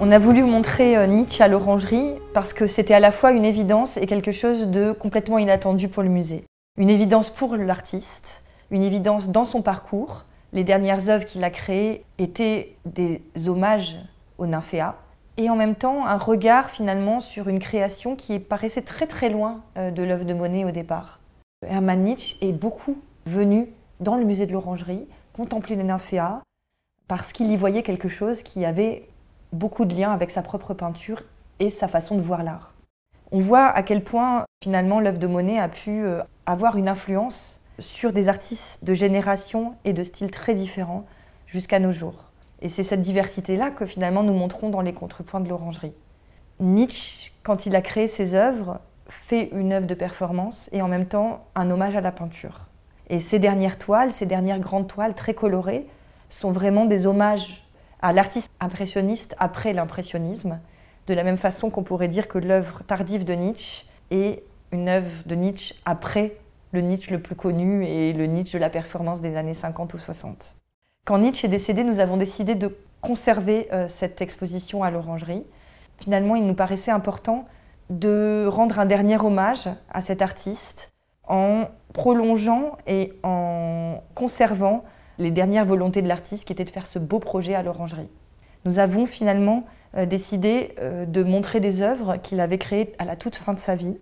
On a voulu montrer Nietzsche à l'Orangerie parce que c'était à la fois une évidence et quelque chose de complètement inattendu pour le musée. Une évidence pour l'artiste, une évidence dans son parcours. Les dernières œuvres qu'il a créées étaient des hommages aux nymphéas et en même temps un regard finalement sur une création qui paraissait très très loin de l'œuvre de Monet au départ. Hermann Nietzsche est beaucoup venu dans le musée de l'Orangerie contempler les nymphéas parce qu'il y voyait quelque chose qui avait beaucoup de liens avec sa propre peinture et sa façon de voir l'art. On voit à quel point finalement l'œuvre de Monet a pu avoir une influence sur des artistes de générations et de styles très différents jusqu'à nos jours. Et c'est cette diversité-là que finalement nous montrons dans les contrepoints de l'Orangerie. Nietzsche, quand il a créé ses œuvres, fait une œuvre de performance et en même temps un hommage à la peinture. Et ces dernières toiles, ces dernières grandes toiles très colorées, sont vraiment des hommages à l'artiste impressionniste après l'impressionnisme, de la même façon qu'on pourrait dire que l'œuvre tardive de Nietzsche est une œuvre de Nietzsche après le Nietzsche le plus connu et le Nietzsche de la performance des années 50 ou 60. Quand Nietzsche est décédé, nous avons décidé de conserver cette exposition à l'Orangerie. Finalement, il nous paraissait important de rendre un dernier hommage à cet artiste en prolongeant et en conservant les dernières volontés de l'artiste qui étaient de faire ce beau projet à l'Orangerie. Nous avons finalement décidé de montrer des œuvres qu'il avait créées à la toute fin de sa vie.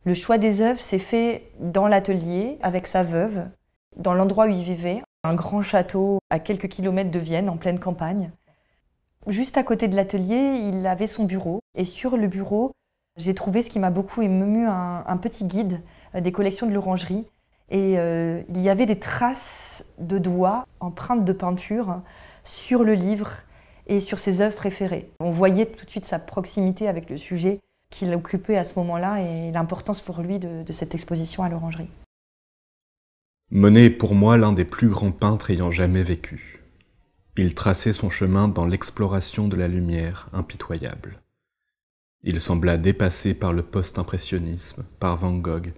Le choix des œuvres s'est fait dans l'atelier avec sa veuve, dans l'endroit où il vivait, un grand château à quelques kilomètres de Vienne, en pleine campagne. Juste à côté de l'atelier, il avait son bureau et sur le bureau, j'ai trouvé ce qui m'a beaucoup ému, un petit guide des collections de l'Orangerie. Et il y avait des traces de doigts, empreintes de peinture, sur le livre et sur ses œuvres préférées. On voyait tout de suite sa proximité avec le sujet qu'il occupait à ce moment-là et l'importance pour lui de cette exposition à l'Orangerie. Monet est pour moi l'un des plus grands peintres ayant jamais vécu. Il traçait son chemin dans l'exploration de la lumière impitoyable. Il sembla dépassé par le post-impressionnisme, par Van Gogh,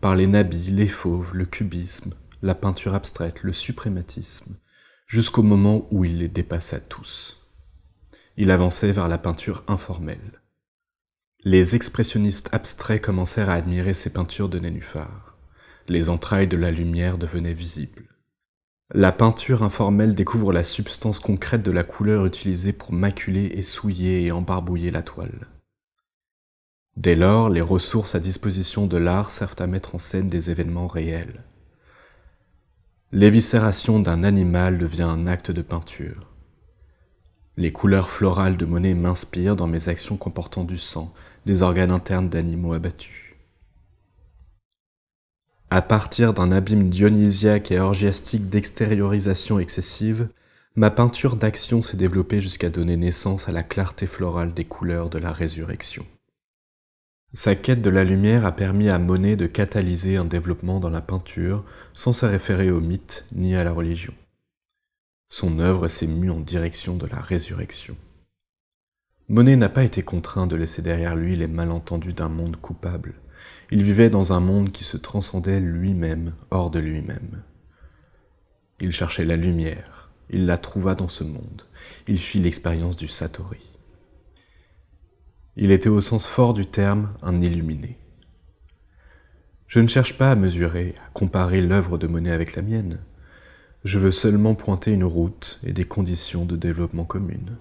par les nabis, les fauves, le cubisme, la peinture abstraite, le suprématisme, jusqu'au moment où il les dépassa tous. Il avançait vers la peinture informelle. Les expressionnistes abstraits commencèrent à admirer ces peintures de nénuphars. Les entrailles de la lumière devenaient visibles. La peinture informelle découvre la substance concrète de la couleur utilisée pour maculer et souiller et embarbouiller la toile. Dès lors, les ressources à disposition de l'art servent à mettre en scène des événements réels. L'éviscération d'un animal devient un acte de peinture. Les couleurs florales de Monet m'inspirent dans mes actions comportant du sang, des organes internes d'animaux abattus. À partir d'un abîme dionysiaque et orgiastique d'extériorisation excessive, ma peinture d'action s'est développée jusqu'à donner naissance à la clarté florale des couleurs de la résurrection. Sa quête de la lumière a permis à Monet de catalyser un développement dans la peinture sans se référer au mythe ni à la religion. Son œuvre s'est mue en direction de la résurrection. Monet n'a pas été contraint de laisser derrière lui les malentendus d'un monde coupable. Il vivait dans un monde qui se transcendait lui-même, hors de lui-même. Il cherchait la lumière, il la trouva dans ce monde, il fit l'expérience du Satori. Il était au sens fort du terme un illuminé. Je ne cherche pas à mesurer, à comparer l'œuvre de Monet avec la mienne. Je veux seulement pointer une route et des conditions de développement communes.